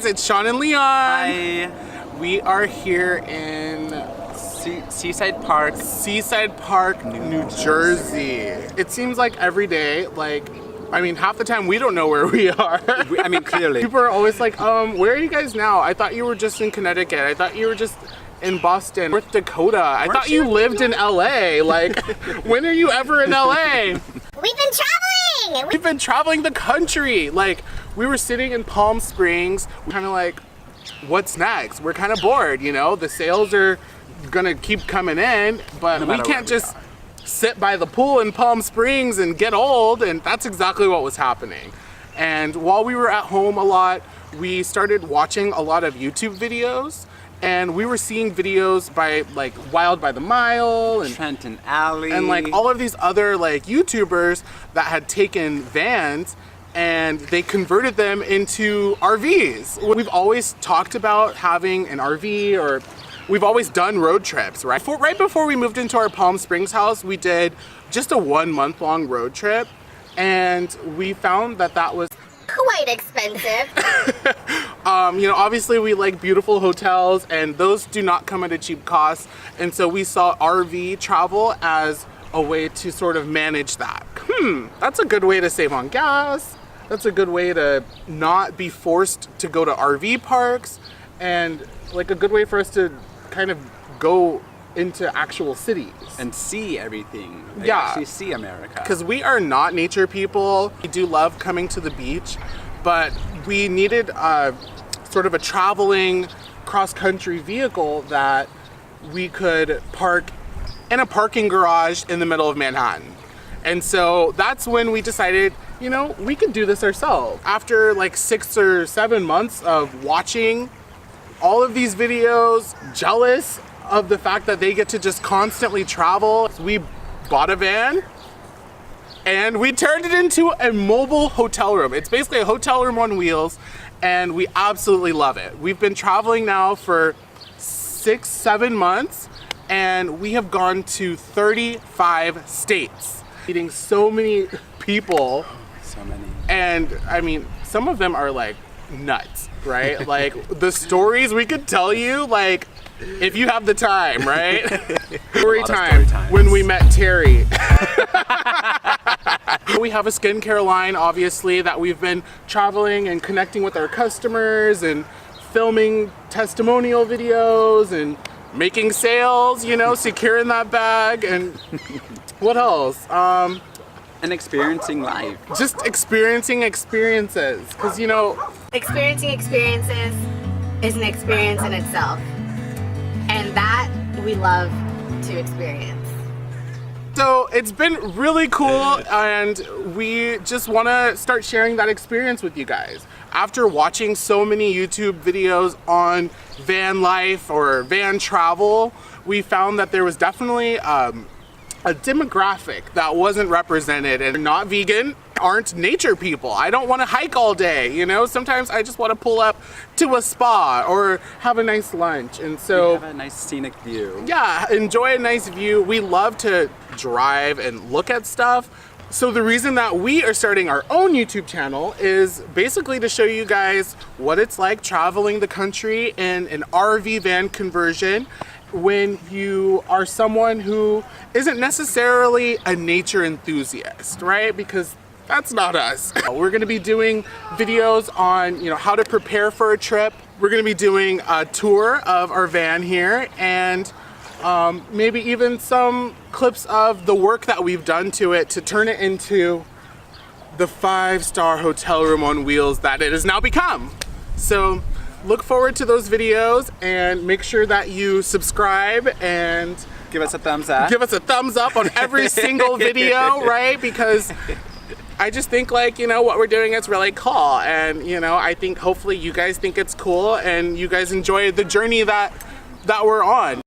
guys, it's Sean and Leon. Hi. We are here in Seaside Park, New Jersey. It seems like every day, half the time we don't know where we are. Clearly. People are always like, where are you guys now? I thought you were just in Connecticut. I thought you were just in Boston, North Dakota. I thought you lived in LA. Like, when are you ever in LA? We've been traveling! We've been traveling the country. Like, we were sitting in Palm Springs, kind of like, what's next? We're kind of bored, you know? The sales are gonna keep coming in, but we can't just sit by the pool in Palm Springs and get old, and that's exactly what was happening. And while we were at home a lot, we started watching a lot of YouTube videos, and we were seeing videos by like Wild by the Mile and Trent and Alley and like all of these other like YouTubers that had taken vans and they converted them into RVs. We've always talked about having an RV, or we've always done road trips, right? Right before we moved into our Palm Springs house, we did just a 1 month long road trip, and we found that that was quite expensive. Obviously we like beautiful hotels, and those do not come at a cheap cost. And so we saw RV travel as a way to sort of manage that. That's a good way to save on gas. That's a good way to not be forced to go to RV parks, and like a good way for us to kind of go into actual cities and see everything. Actually see America. Because we are not nature people. We do love coming to the beach, but we needed sort of a traveling cross-country vehicle that we could park in a parking garage in the middle of Manhattan. And so that's when we decided, we could do this ourselves. After like 6 or 7 months of watching all of these videos, jealous of the fact that they get to just constantly travel, we bought a van and we turned it into a mobile hotel room. It's basically a hotel room on wheels, and we absolutely love it. We've been traveling now for 6-7 months, and we have gone to 35 states, meeting so many people. So many. And some of them are like nuts, right? Like the stories we could tell you, like, if you have the time, right? Story time when we met Terry. We have a skincare line, obviously, that we've been traveling and connecting with our customers and filming testimonial videos and making sales, securing that bag. And what else? And experiencing life. Just experiencing experiences, because Experiencing experiences is an experience in itself. And that we love to experience. So it's been really cool, and we just want to start sharing that experience with you guys. After watching so many YouTube videos on van life or van travel, we found that there was definitely a demographic that wasn't represented, and not vegan, aren't nature people. I don't want to hike all day, sometimes I just want to pull up to a spa or have a nice lunch. And so have a nice scenic view. Yeah, enjoy a nice view. We love to drive and look at stuff. So the reason that we are starting our own YouTube channel is basically to show you guys what it's like traveling the country in an RV van conversion when you are someone who isn't necessarily a nature enthusiast, right? Because that's not us. We're gonna be doing videos on, how to prepare for a trip. We're gonna be doing a tour of our van here, and maybe even some clips of the work that we've done to it to turn it into the 5-star hotel room on wheels that it has now become. So look forward to those videos, and make sure that you subscribe and give us a thumbs up. Give us a thumbs up on every single video, right? Because I just think what we're doing is really cool, and I think hopefully you guys think it's cool and you guys enjoy the journey that we're on.